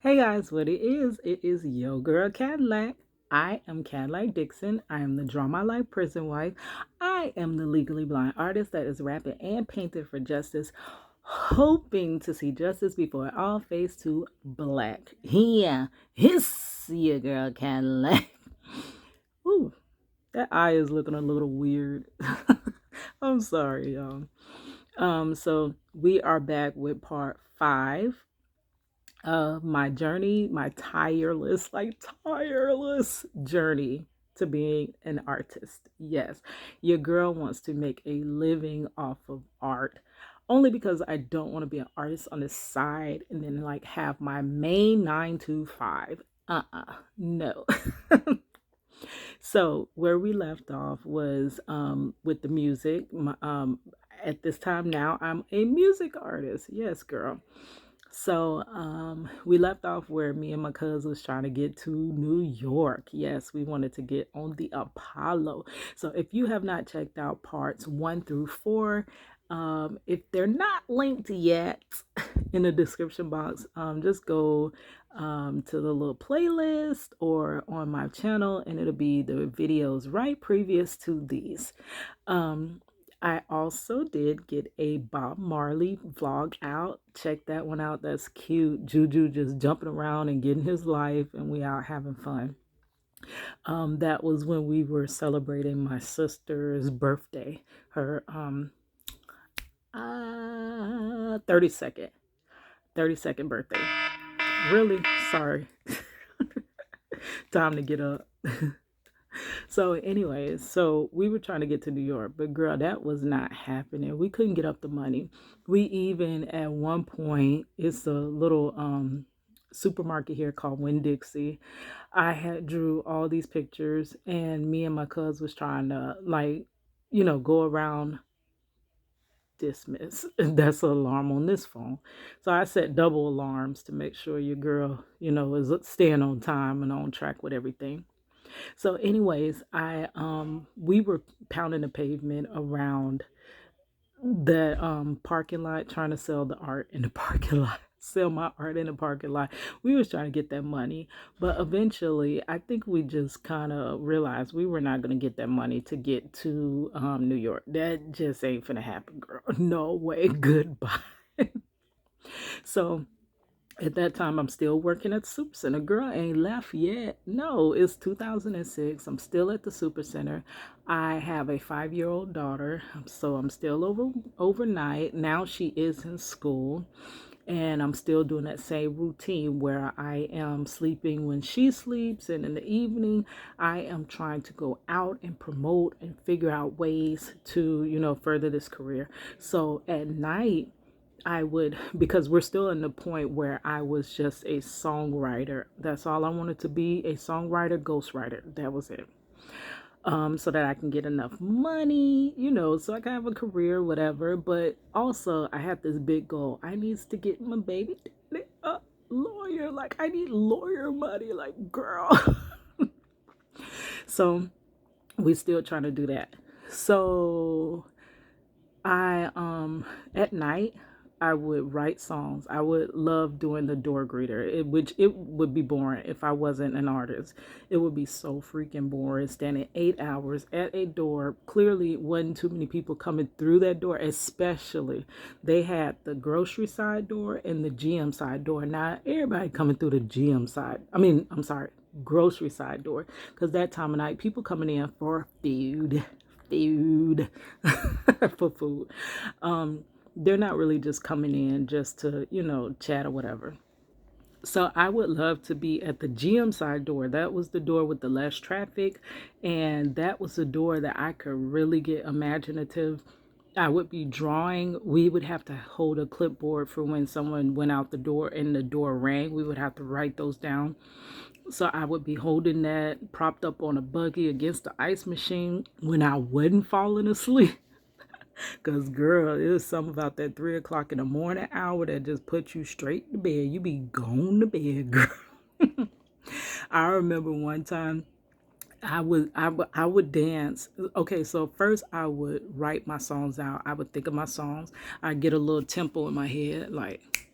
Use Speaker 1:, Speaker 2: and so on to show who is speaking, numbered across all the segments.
Speaker 1: Hey guys, what it is yo girl Cadillac. I am Cadillac Dixon. I am the Draw My Life prison wife. I am the legally blind artist that is rapping and painting for justice, hoping to see justice before it all fades to black. Yeah, hiss your girl Cadillac. Ooh, that eye is looking a little weird. I'm sorry, y'all. So we are back with part 5 my journey, my tireless journey to being an artist. Yes, your girl wants to make a living off of art. Only because I don't want to be an artist on the side and then like have my main 9 to 5. No. So where we left off was with the music. At this time now, I'm a music artist. Yes, girl. So we left off where me and my cousin was trying to get to New York. Yes, we wanted to get on the Apollo. So if you have not checked out parts 1 through 4, if they're not linked yet in the description box, just go to the little playlist or on my channel, and it'll be the videos right previous to these. Um, I also did get a Bob Marley vlog out. Check that one out. That's cute. Juju just jumping around and getting his life, and we out having fun. That was when we were celebrating my sister's birthday, her 32nd 32nd birthday. Really sorry. Time to get up. So anyways, so we were trying to get to New York, but girl, that was not happening. We couldn't get up the money. We even at one point, it's a little supermarket here called Winn-Dixie. I had drew all these pictures, and me and my cuz was trying to like, go around dismiss. That's an alarm on this phone. So I set double alarms to make sure your girl, is staying on time and on track with everything. So, anyways, I we were pounding the pavement around the parking lot, trying to sell the art in the parking lot, sell my art in the parking lot. We was trying to get that money, but eventually, I think we just kind of realized we were not going to get that money to get to New York. That just ain't gonna happen, girl. No way. Goodbye. So at that time, I'm still working at the Super Center. Girl ain't left yet. No, it's 2006. I'm still at the Super Center. I have a 5-year-old daughter, so I'm still overnight. Now she is in school, and I'm still doing that same routine where I am sleeping when she sleeps, and in the evening, I am trying to go out and promote and figure out ways to, further this career. So at night, I would, because we're still in the point where I was just a songwriter. That's all I wanted to be, a songwriter, ghostwriter. That was it. So that I can get enough money, so I can have a career, whatever. But also, I had this big goal. I needs to get my baby a lawyer. Like, I need lawyer money. Like, girl. So we still trying to do that. So I at night I would write songs. I would love doing the door greeter, which it would be boring if I wasn't an artist. It would be so freaking boring standing 8 hours at a door. Clearly, wasn't too many people coming through that door. Especially, they had the grocery side door and the GM side door. Not everybody coming through the GM side. I mean, I'm sorry, grocery side door, because that time of night, people coming in for food for food. They're not really just coming in just to, chat or whatever. So I would love to be at the GM side door. That was the door with the less traffic, and that was the door that I could really get imaginative. I would be drawing. We would have to hold a clipboard for when someone went out the door and the door rang. We would have to write those down. So I would be holding that propped up on a buggy against the ice machine when I wasn't falling asleep. Because, girl, it was something about that 3 o'clock in the morning hour that just put you straight to bed. You be gone to bed, girl. I remember one time I would dance. Okay, so first I would write my songs out. I would think of my songs. I'd get a little tempo in my head, like,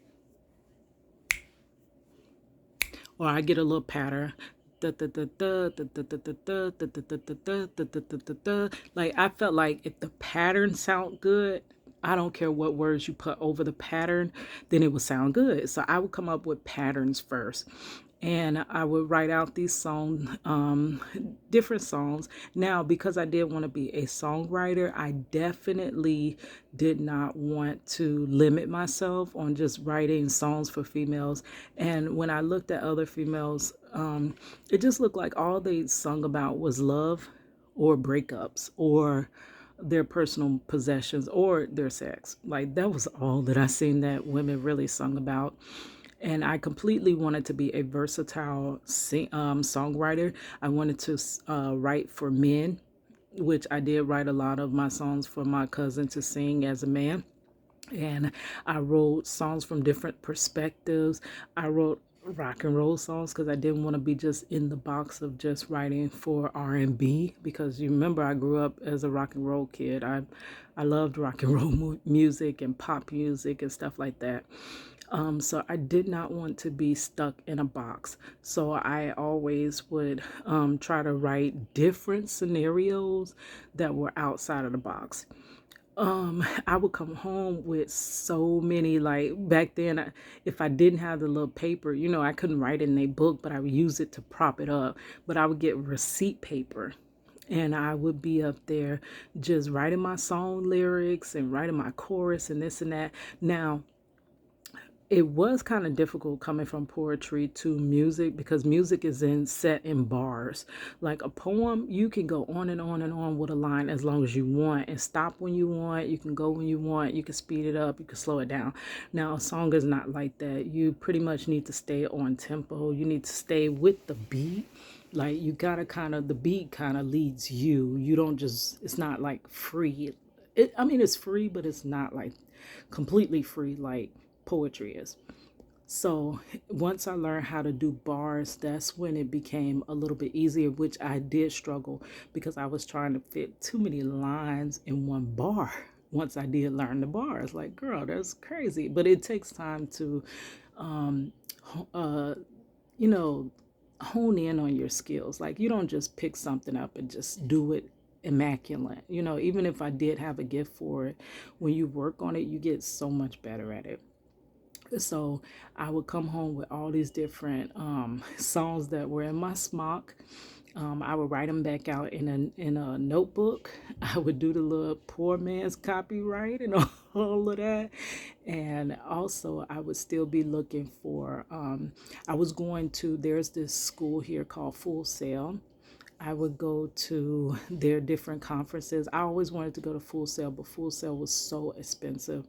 Speaker 1: or I get a little pattern. Like I felt like if the pattern sound good, I don't care what words you put over the pattern, then it would sound good. So I would come up with patterns first. And I would write out these songs, different songs. Now, because I did want to be a songwriter, I definitely did not want to limit myself on just writing songs for females. And when I looked at other females, it just looked like all they sung about was love or breakups or their personal possessions or their sex. Like that was all that I seen that women really sung about. And I completely wanted to be a versatile songwriter. I wanted to write for men, which I did write a lot of my songs for my cousin to sing as a man. And I wrote songs from different perspectives. I wrote rock and roll songs because I didn't want to be just in the box of just writing for R&B, because you remember I grew up as a rock and roll kid. I loved rock and roll music and pop music and stuff like that. So I did not want to be stuck in a box. So I always would try to write different scenarios that were outside of the box. I would come home with so many, like back then, if I didn't have the little paper, I couldn't write it in a book, but I would use it to prop it up. But I would get receipt paper and I would be up there just writing my song lyrics and writing my chorus and this and that. Now, it was kind of difficult coming from poetry to music because music is set in bars. Like a poem, you can go on and on and on with a line as long as you want and stop when you want. You can go when you want. You can speed it up. You can slow it down. Now, a song is not like that. You pretty much need to stay on tempo. You need to stay with the beat. Like you gotta the beat kind of leads you. You don't just, it's not like free. I mean, it's free, but it's not like completely free like poetry is. So once I learned how to do bars, that's when it became a little bit easier, which I did struggle because I was trying to fit too many lines in one bar. Once I did learn the bars, like, girl, that's crazy. But it takes time to, um, uh, you know, hone in on your skills. Like, you don't just pick something up and just do it immaculate. Even if I did have a gift for it, when you work on it, you get so much better at it. So I would come home with all these different songs that were in my smock. I would write them back out in a notebook. I would do the little poor man's copyright and all of that. And also, I would still be looking for. I was going to. There's this school here called Full Sail. I would go to their different conferences. I always wanted to go to Full Sail, but Full Sail was so expensive.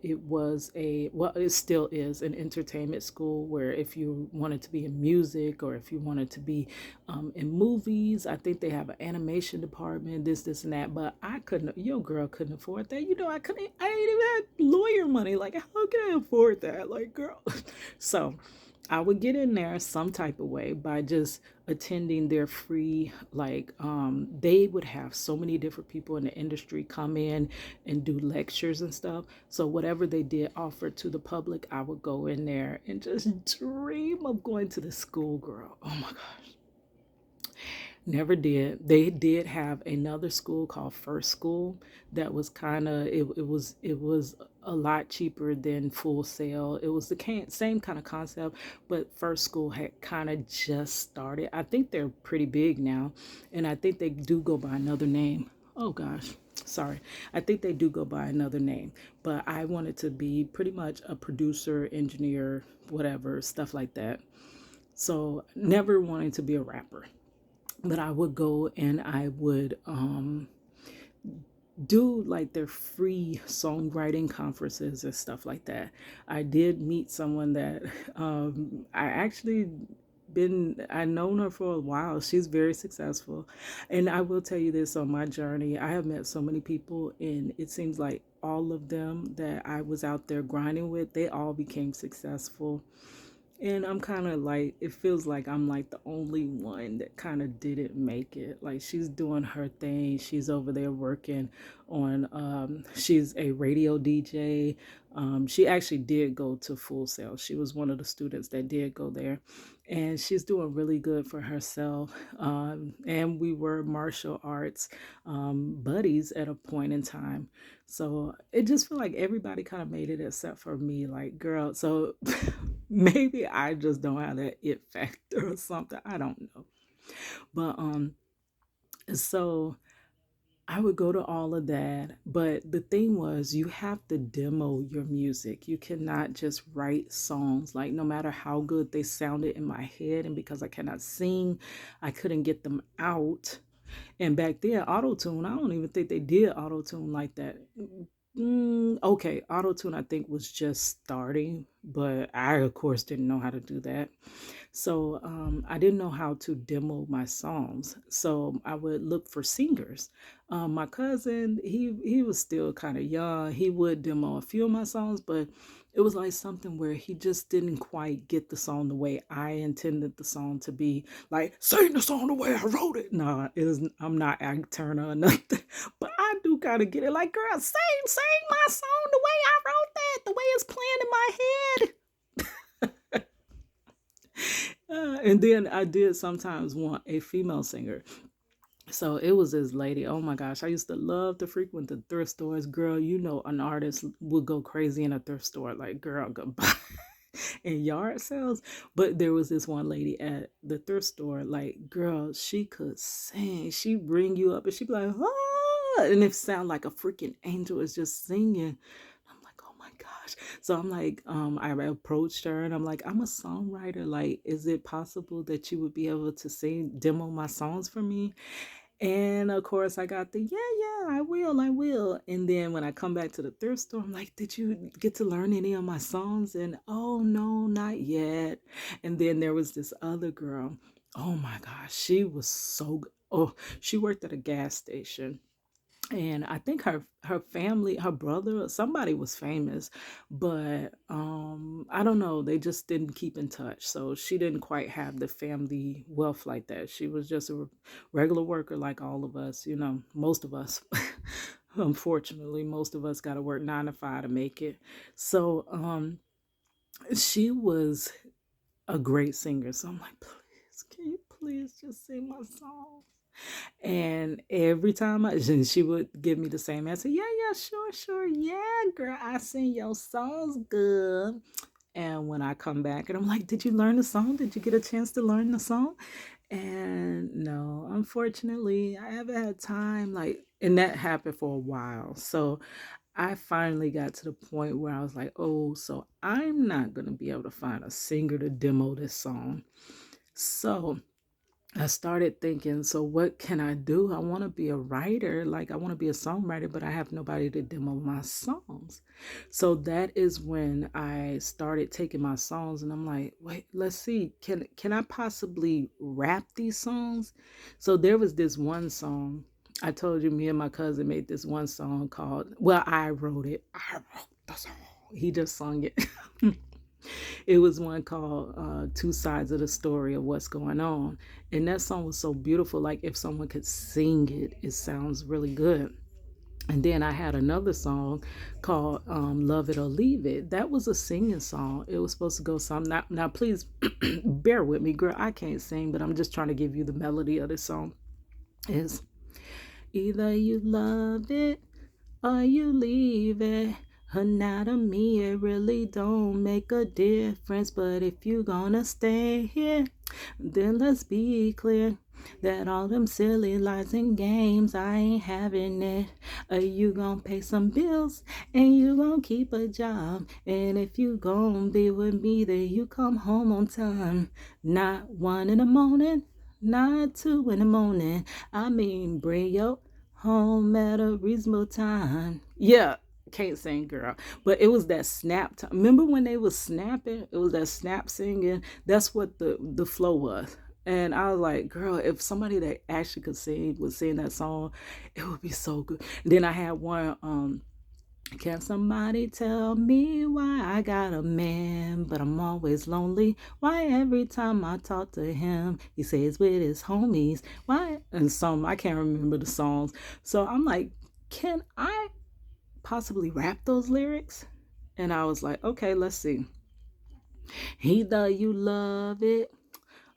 Speaker 1: It was it still is an entertainment school where if you wanted to be in music or if you wanted to be in movies, I think they have an animation department, this, and that. But I couldn't, your girl couldn't afford that. I ain't even had lawyer money. Like, how can I afford that? Like, girl. So, I would get in there some type of way by just attending their free, like, they would have so many different people in the industry come in and do lectures and stuff. So whatever they did offer to the public, I would go in there and just dream of going to the school, girl. Oh my gosh. Never did. They did have another school called First School that was it was a lot cheaper than Full Sail. It was the same kind of concept, but First School had kind of just started. I think they're pretty big now, and I think they do go by another name. Oh gosh, sorry. I think they do go by another name, but I wanted to be pretty much a producer, engineer, whatever, stuff like that. So never wanting to be a rapper, but I would go and I would do like their free songwriting conferences and stuff like that. I did meet someone that I actually I known her for a while. She's very successful. And I will tell you this, on my journey, I have met so many people, and it seems like all of them that I was out there grinding with, they all became successful. And I'm kind of like, it feels like I'm like the only one that kind of didn't make it. Like, she's doing her thing. She's over there working on, she's a radio DJ. She actually did go to Full Sail. She was one of the students that did go there, and she's doing really good for herself. And we were martial arts buddies at a point in time. So it just felt like everybody kind of made it except for me. Like, girl, so maybe I just don't have that it factor or something. I don't know. But so I would go to all of that, but the thing was, you have to demo your music. You cannot just write songs. Like, no matter how good they sounded in my head, and because I cannot sing, I couldn't get them out. And back then, auto tune, I don't even think they did auto tune like that. Okay, auto tune, I think, was just starting, but I, of course, didn't know how to do that. So I didn't know how to demo my songs. So I would look for singers. My cousin, he was still kind of young. He would demo a few of my songs, but it was like something where he just didn't quite get the song the way I intended the song to be. Like, sing the song the way I wrote it. No, it is. I'm not Ike Turner or nothing, but I do kind of get it. Like, girl, sing my song the way I wrote that, the way it's playing in my head. And then I did sometimes want a female singer. So it was this lady. Oh my gosh, I used to love to frequent the thrift stores. Girl, you know, an artist would go crazy in a thrift store. Like, girl, goodbye. And yard sales. But there was this one lady at the thrift store. Like, girl, she could sing. She bring you up and she'd be like, ah, and it sound like a freaking angel is just singing. I'm like, oh my gosh. So I'm like, I approached her and I'm like, I'm a songwriter. Like, is it possible that you would be able to sing, demo my songs for me? And of course, I got the, yeah, I will. And then when I come back to the thrift store, I'm like, did you get to learn any of my songs? And oh, no, not yet. And then there was this other girl. Oh my gosh, she was so good. Oh, she worked at a gas station, and I think her family, her brother, somebody was famous, but I don't know, they just didn't keep in touch. So she didn't quite have the family wealth like that. She was just a regular worker like all of us, you know, most of us. Unfortunately, most of us got to work 9 to 5 to make it. So she was a great singer. So I'm like, please, can you please just sing my song? And every time she would give me the same answer. Yeah, sure. Yeah, girl, I sing your songs good. And when I come back and I'm like, did you learn the song? Did you get a chance to learn the song? And no, unfortunately, I haven't had time. Like, and that happened for a while. So I finally got to the point where I was like, oh, so I'm not going to be able to find a singer to demo this song. So I started thinking, so what can I do? I want to be a writer, like I want to be a songwriter, but I have nobody to demo my songs. So that is when I started taking my songs and I'm like, wait, let's see, can I possibly rap these songs? So there was this one song. I told you me and my cousin made this one song called, well, I wrote it. I wrote the song. He just sung it. It was one called Two Sides of the Story of What's Going On. And that song was so beautiful. Like, if someone could sing it, it sounds really good. And then I had another song called Love It or Leave It. That was a singing song. It was supposed to go some. Now please bear with me, girl. I can't sing, but I'm just trying to give you the melody of this song. Is either you love it or you leave it. Now to me, it really don't make a difference. But if you gonna stay here, then let's be clear that all them silly lies and games, I ain't having it. You gonna pay some bills and you gonna keep a job. And if you gonna be with me, then you come home on time. Not 1 in the morning, not 2 in the morning. I mean, bring your home at a reasonable time. Yeah, can't sing, girl, but it was that snap time. Remember when they was snapping? It was that snap singing. That's what the flow was. And I was like, girl, if somebody that actually could sing would sing that song, it would be so good. Then I had one, can somebody tell me why I got a man, but I'm always lonely? Why every time I talk to him, he says with his homies? Why? And some, I can't remember the songs. So I'm like, can I possibly rap those lyrics? And I was like, okay, let's see. Either you love it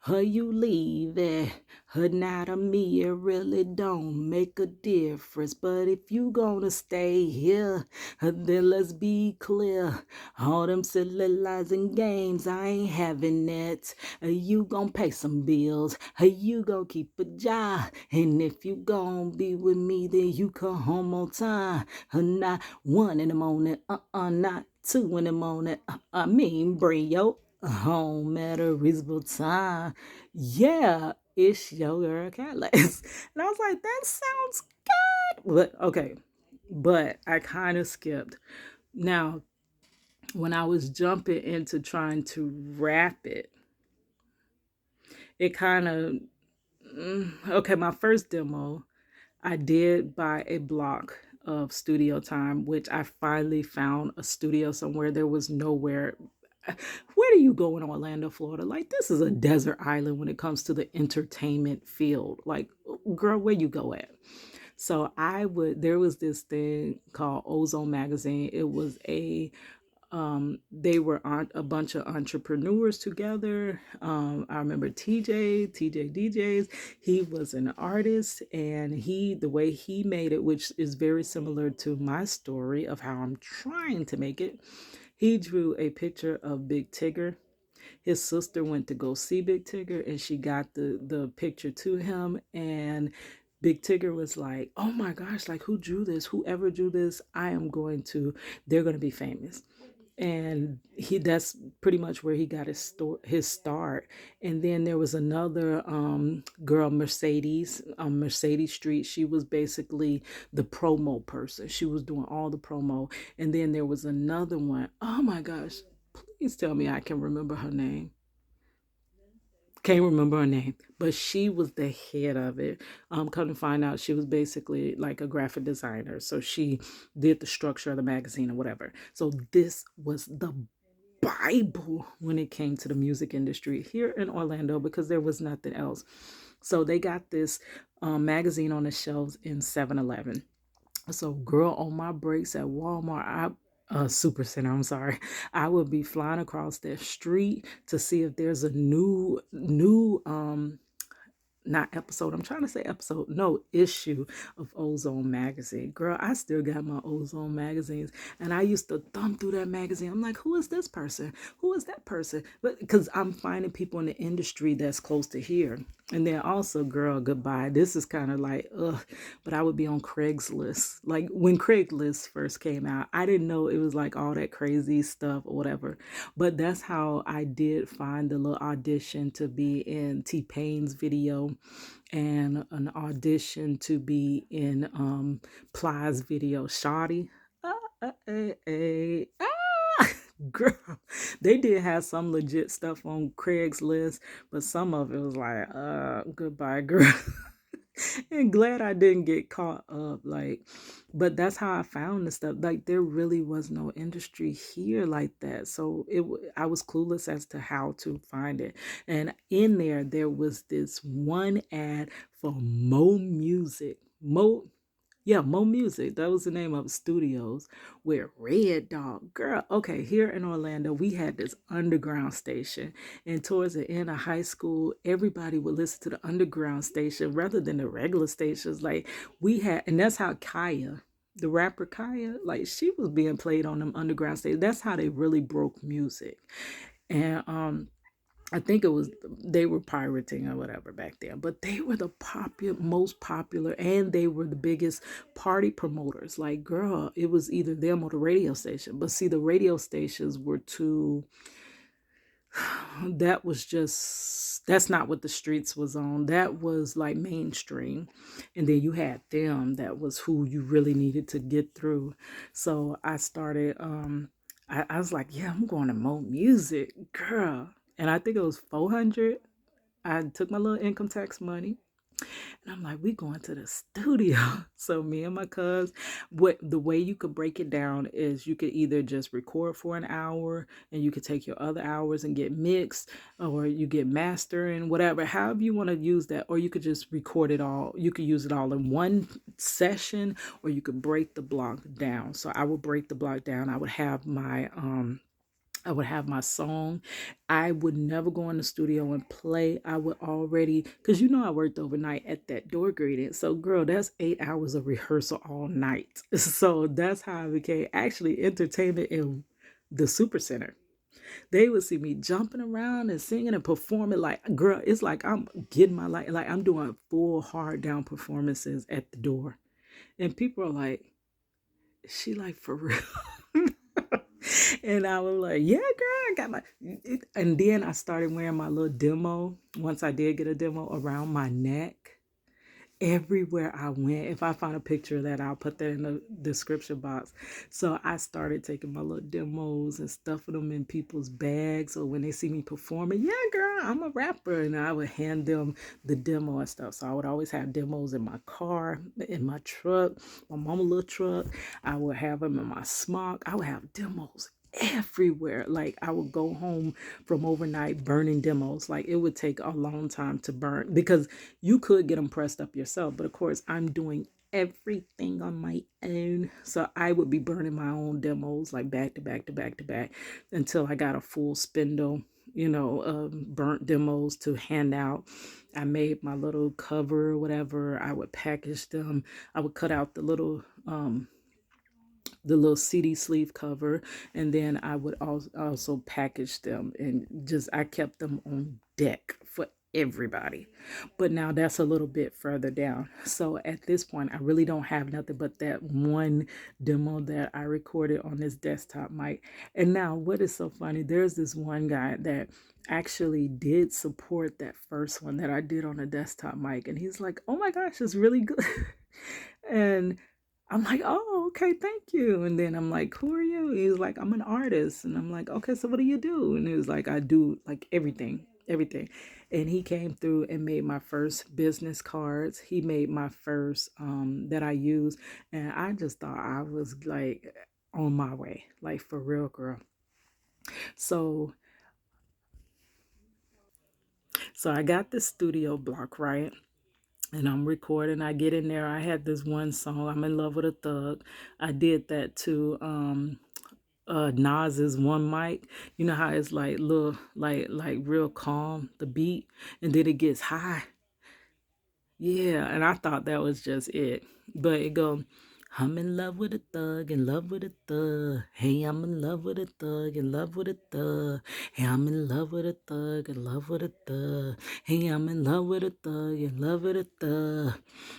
Speaker 1: or you leave it. Her not a me, it really don't make a difference. But if you gonna stay here, then let's be clear. All them silly lies and games, I ain't having it. You gon' pay some bills, you gon' keep a job. And if you gon' be with me, then you come home on time. Not 1 in the morning, not 2 in the morning. I mean, bring your home at a reasonable time. Yeah, it's your girl Catalyst. And I was like, that sounds good. But okay, but I kind of skipped. Now, when I was jumping into trying to rap it, it kind of, okay, my first demo, I did buy a block of studio time, which I finally found a studio somewhere. There was nowhere. Where do you go in Orlando, Florida? Like, this is a desert island when it comes to the entertainment field. Like, girl, where you go at? So there was this thing called Ozone Magazine. It was they were on a bunch of entrepreneurs together. I remember TJ DJs. He was an artist, and the way he made it, which is very similar to my story of how I'm trying to make it. He drew a picture of Big Tigger. His sister went to go see Big Tigger, and she got the picture to him, and Big Tigger was like, "Oh my gosh, like who drew this? Whoever drew this, they're going to be famous." And that's pretty much where he got his start. And then there was another girl, Mercedes Street. She was basically the promo person. She was doing all the promo. And then there was another one. Oh my gosh, please tell me I can remember her name. Can't remember her name, but she was the head of it. Come to find out, she was basically like a graphic designer. So she did the structure of the magazine or whatever. So this was the Bible when it came to the music industry here in Orlando because there was nothing else. So they got this magazine on the shelves in 7-Eleven. So, girl, on my breaks at Walmart, Super Center, I'm sorry, I would be flying across that street to see if there's a new not episode, I'm trying to say episode, no, issue of Ozone Magazine. Girl, I still got my Ozone magazines, and I used to thumb through that magazine. I'm like, who is this person? Who is that person? But because I'm finding people in the industry that's close to here. And then also, girl, goodbye. This is kind of like, ugh, but I would be on Craigslist. Like when Craigslist first came out, I didn't know it was like all that crazy stuff or whatever. But that's how I did find the little audition to be in T-Pain's video and an audition to be in Ply's video, Shawty. Girl, they did have some legit stuff on Craigslist, but some of it was like, goodbye, girl. And glad I didn't get caught up. Like, but that's how I found the stuff. Like, there really was no industry here like that. So I was clueless as to how to find it. And in there was this one ad for Mo Music. Mo Music. That was the name of studios where Red Dog, girl. Okay, here in Orlando, we had this underground station. And towards the end of high school, everybody would listen to the underground station rather than the regular stations. Like and that's how Kaya, the rapper Kaya, like she was being played on them underground stations. That's how they really broke music. And I think it was they were pirating or whatever back then, but they were the most popular, and they were the biggest party promoters. Like, girl, it was either them or the radio station. But see, the radio stations were too. That's not what the streets was on. That was like mainstream, and then you had them. That was who you really needed to get through. So I started. I was like, yeah, I'm going to Mo Music, girl. And I think it was 400. I took my little income tax money. And I'm like, we going to the studio. So me and my cuz, what the way you could break it down is you could either just record for an hour and you could take your other hours and get mixed, or you get mastering, whatever, however you want to use that, or you could just record it all. You could use it all in one session, or you could break the block down. So I would break the block down. I would have my song. I would never go in the studio and play. I would already, because I worked overnight at that door grading. So, girl, that's 8 hours of rehearsal all night. So that's how I became actually entertainment in the super center. They would see me jumping around and singing and performing like, girl, it's like I'm getting my life, like I'm doing full hard down performances at the door. And people are like, "Is she like for real?" And I was like, yeah, girl, I got my. And then I started wearing my little demo. Once I did get a demo around my neck, everywhere I went. If I find a picture of that, I'll put that in the description box. So I started taking my little demos and stuffing them in people's bags. So when they see me performing, yeah, girl, I'm a rapper. And I would hand them the demo and stuff. So I would always have demos in my car, in my truck, my mama little truck. I would have them in my smock. I would have demos everywhere. Like I would go home from overnight burning demos. Like it would take a long time to burn because you could get them pressed up yourself, but of course I'm doing everything on my own. So I would be burning my own demos like back to back to back to back until I got a full spindle, burnt demos to hand out. I made my little cover or whatever. I would package them. I would cut out the little CD sleeve cover, and then I would also package them, and just I kept them on deck for everybody. But now that's a little bit further down. So at this point, I really don't have nothing but that one demo that I recorded on this desktop mic. And now what is so funny, there's this one guy that actually did support that first one that I did on a desktop mic, and he's like, "Oh my gosh, it's really good." And I'm like, "Oh, okay, thank you." And then I'm like, "Who are you?" He's like, "I'm an artist." And I'm like, "Okay, so what do you do?" And he was like, "I do like everything, everything." And he came through and made my first business cards. He made my first that I use. And I just thought I was like on my way, like for real, girl. So so I got the studio block, right? And I'm recording. I get in there. I had this one song, I'm in love with a thug. I did that too. Nas's one mic. You know how it's like little like real calm, the beat, and then it gets high. Yeah, and I thought that was just it. But it go, I'm in love with a thug, in love with a thug. Hey, I'm in love with a thug, in love with a thug. Hey, I'm in love with a thug, in love with a thug. Hey, I'm in love with a thug, in love with a thug.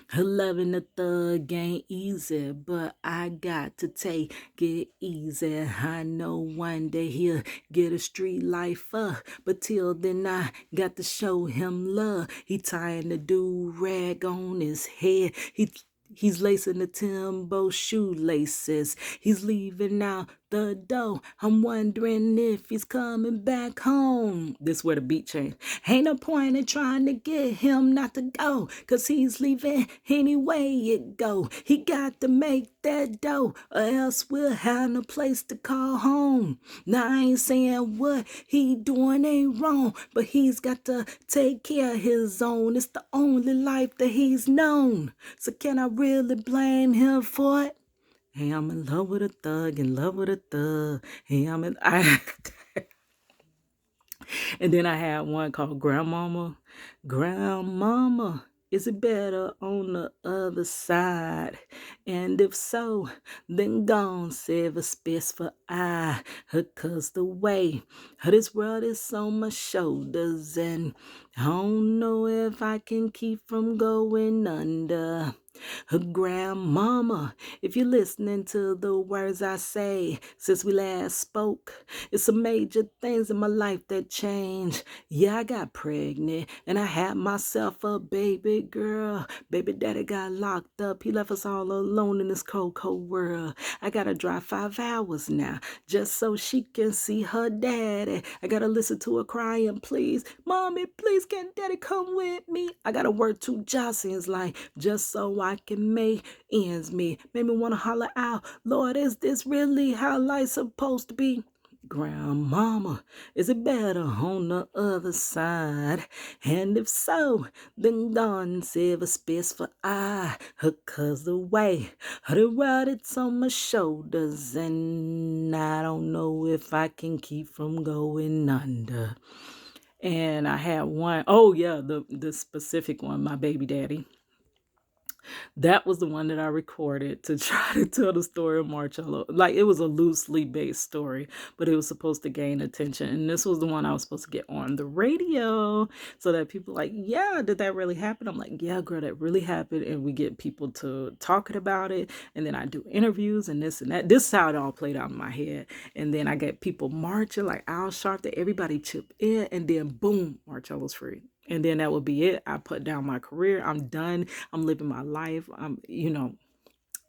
Speaker 1: Her loving a thug ain't easy, but I got to take it easy. I know one day he'll get a street life up, but till then I got to show him love. He tying the do-rag on his head. He's lacing the Timbo shoelaces. He's leaving out the door. I'm wondering if he's coming back home. This where the beat changed. Ain't no point in trying to get him not to go, 'cause he's leaving anyway it go. He got to make that dough, or else we'll have no place to call home. Now I ain't saying what he doing ain't wrong, but he's got to take care of his own. It's the only life that he's known. So can I really blame him for it? Hey, I'm in love with a thug, in love with a thug. Hey, and then I had one called Grandmama. Grandmama, is it better on the other side? And if so, then gone save a space for I. Cause the way this world is on my shoulders, and I don't know if I can keep from going under. Her grandmama, if you're listening to the words I say since we last spoke, it's some major things in my life that changed. Yeah, I got pregnant and I had myself a baby girl. Baby daddy got locked up. He left us all alone in this cold, cold world. I gotta drive 5 hours now just so she can see her daddy. I gotta listen to her crying, please. Mommy, please, can daddy come with me? I gotta work 2 jobs in his life just so I can make ends meet. Made me wanna holler out, Lord, is this really how life's supposed to be? Grandmama, is it better on the other side? And if so, then God save a space for I. Cause the way the world it's on my shoulders, and I don't know if I can keep from going under. And I had one, oh yeah, the specific one, my baby daddy. That was the one that I recorded to try to tell the story of Marcello. Like, it was a loosely based story, but it was supposed to gain attention. And this was the one I was supposed to get on the radio so that people like, yeah, did that really happen? I'm like, yeah, girl, that really happened. And we get people to talking about it. And then I do interviews and this and that. This is how it all played out in my head. And then I get people marching like Al Sharpton, everybody chip in. And then boom, Marcello's free. And then that would be it. I put down my career. I'm done. I'm living my life.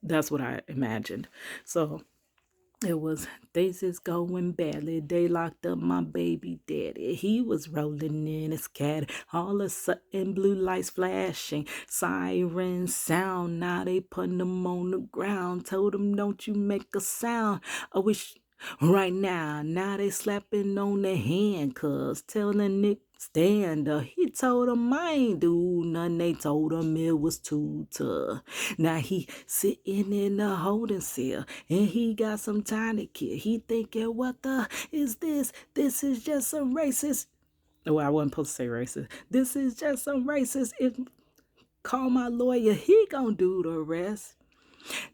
Speaker 1: That's what I imagined. So it was, things is going badly. They locked up my baby daddy. He was rolling in his cat. All of a sudden, blue lights flashing, sirens sound. Now they putting him on the ground. Told him, don't you make a sound. I wish right now they slapping on the hand, cuz telling Nick stand up. He told him I ain't do nothing. They told him it was too tough. Now he sitting in the holding cell and he got some time to kill. He thinking, what the is this? This is just some racist. Oh, I wasn't supposed to say racist. This is just some racist. If call my lawyer, he gonna do the rest.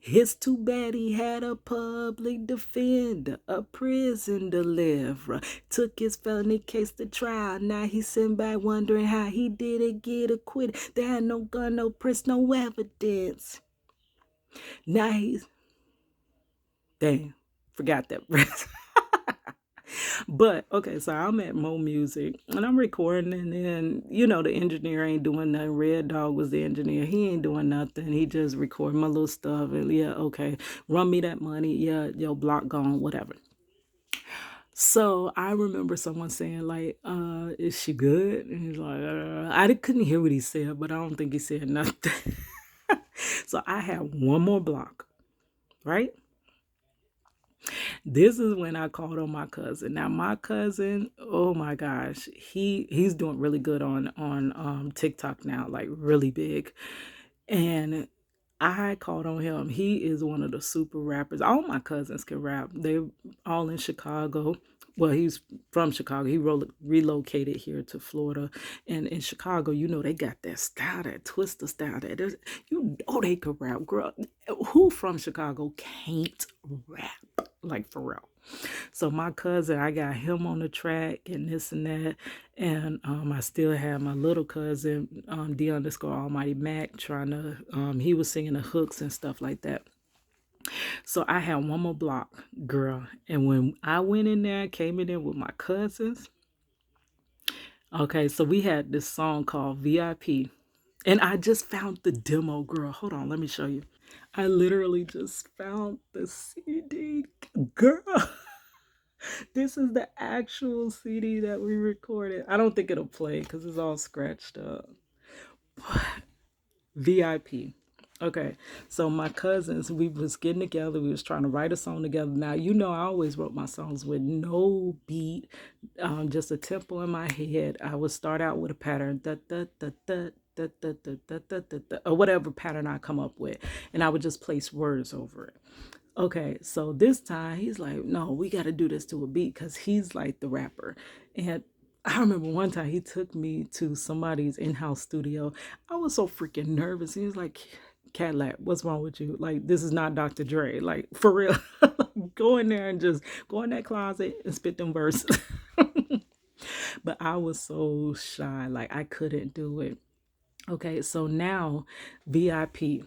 Speaker 1: It's too bad he had a public defender, a prison deliverer. Took his felony case to trial. Now he's sitting back wondering how he didn't get acquitted. There had no gun, no prints, no evidence. Now he's, dang, forgot that. But okay, so I'm at Mo Music and I'm recording, and then the engineer ain't doing nothing. Red Dog was the engineer. He ain't doing nothing. He just recording my little stuff, and yeah, okay, run me that money. Yeah, your block gone, whatever. So I remember someone saying like, "Is she good?" And he's like, couldn't hear what he said, but I don't think he said nothing. So I have one more block, right? This is when I called on my cousin. Now my cousin, oh my gosh, he's doing really good on TikTok now, like really big. And I called on him. He is one of the super rappers. All my cousins can rap. They're all in Chicago. Well, he's from Chicago. He relocated here to Florida. And in Chicago, they got that style, that twister style. They could rap. Girl, who from Chicago can't rap? Like, for real. So my cousin, I got him on the track and this and that. And I still have my little cousin, D underscore Almighty Mac, trying to, he was singing the hooks and stuff like that. So I had one more block, girl. And when I went in there, came in there with my cousins. Okay, so we had this song called VIP. And I just found the demo, girl. Hold on, let me show you. I literally just found the CD, girl. This is the actual CD that we recorded. I don't think it'll play because it's all scratched up. VIP. Okay, so my cousins, we was getting together. We was trying to write a song together. Now, I always wrote my songs with no beat, just a tempo in my head. I would start out with a pattern, da, da, da, da, da, da, da, da, da, da, da, or whatever pattern I come up with, and I would just place words over it. Okay, so this time he's like, no, we got to do this to a beat because he's like the rapper. And I remember one time he took me to somebody's in-house studio. I was so freaking nervous. He was like, Cadillac, what's wrong with you? Like, this is not Dr. Dre. Like, for real. Go in there and just go in that closet and spit them verses. But I was so shy. Like, I couldn't do it. Okay, so now VIP.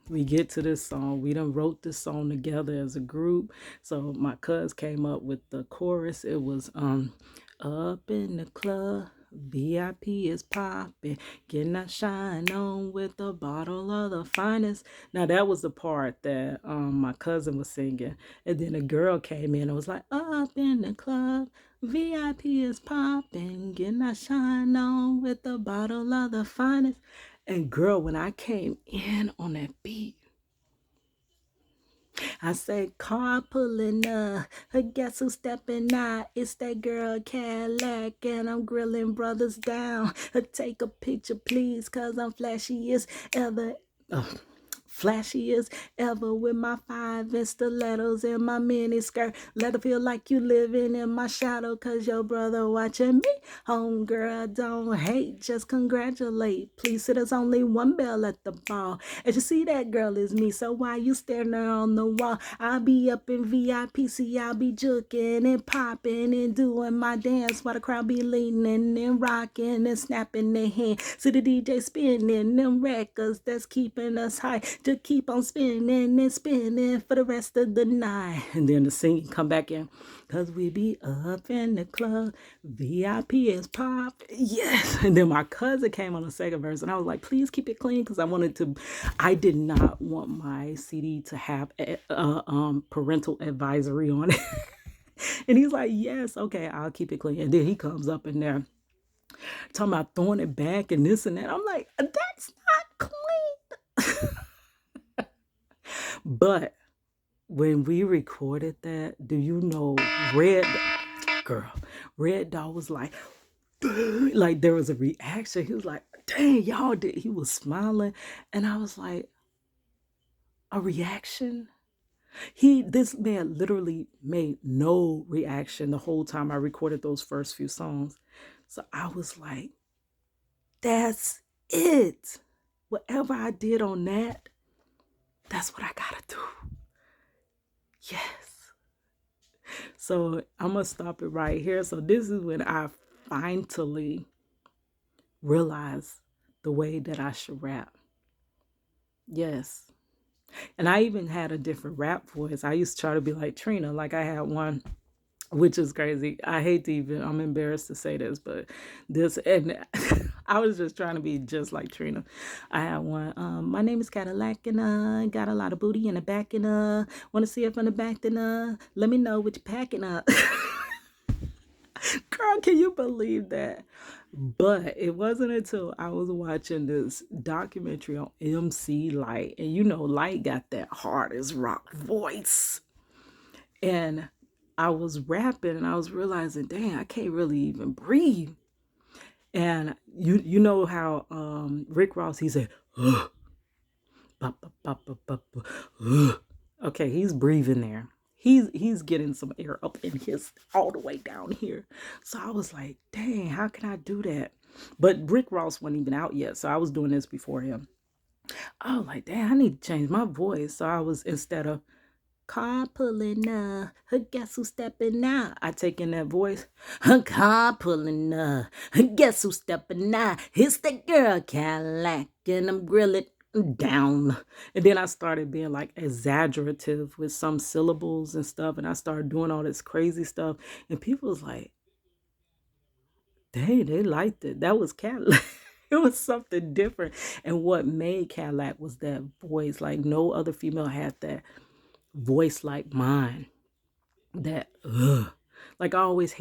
Speaker 1: we get to this song. We done wrote this song together as a group. So my cuz came up with the chorus. It was up in the club, VIP is popping, getting that shine on with a bottle of the finest. Now that was the part that my cousin was singing, and then a girl came in and was like, up in the club, VIP is popping, getting that shine on with a bottle of the finest. And girl, when I came in on that beat, I say, car pulling up, guess who's stepping out? It's that girl Cadillac, and I'm grilling brothers down. Take a picture, please, cause I'm flashy as ever. Oh, flashy as ever with my 5 stilettos and my mini skirt. Let it feel like you living in my shadow, cause your brother watching me. Homegirl, don't hate, just congratulate. Please, there's only one bell at the ball. As you see, that girl is me, so why you staring there on the wall? I'll be up in VIP, see, I'll be juking and popping and doing my dance while the crowd be leaning and rocking and snapping their hands. See the DJ spinning them records that's keeping us high. To keep on spinning and spinning for the rest of the night. And then the singing come back in. Cause we be up in the club, VIP is pop. Yes. And then my cousin came on the second verse and I was like, please keep it clean. Cause I did not want my CD to have parental advisory on it. And he's like, yes, okay, I'll keep it clean. And then he comes up in there talking about throwing it back and this and that. I'm like, that's not clean. But when we recorded that, do you know, Red Dog was like there was a reaction. He was like, dang, y'all did. He was smiling. And I was like, a reaction? This man literally made no reaction the whole time I recorded those first few songs. So I was like, that's it. Whatever I did on that, that's what I gotta do. Yes. So I'm gonna stop it right here. So this is when I finally realized the way that I should rap. Yes. And I even had a different rap voice. I used to try to be like Trina. Like I had one, which is crazy. I hate to even, I'm embarrassed to say this, but and I was just trying to be just like Trina. I had one, my name is Cadillac and got a lot of booty in the back and want to see it from the back then let me know what you're packing up. Girl, can you believe that? But it wasn't until I was watching this documentary on MC Light, and you know, Light got that hard as rock voice. And I was rapping and I was realizing, dang, I can't really even breathe. And you know how Rick Ross, he said, ugh, ba, ba, ba, ba, ba, ba, ugh. Okay, he's breathing there. He's getting some air up in his all the way down here. So I was like, dang, how can I do that? But Rick Ross wasn't even out yet, so I was doing this before him. I was like, dang, I need to change my voice. So I was, instead of car pulling up, guess who's stepping out? I take in that voice, car pulling up, guess who's stepping out? It's the girl Cadillac, and I'm grilling down. And then I started being like exaggerative with some syllables and stuff, and I started doing all this crazy stuff, and people was like, dang, they liked it. That was Cadillac. It was something different. And what made Cadillac was that voice. Like no other female had that voice like mine. That like I always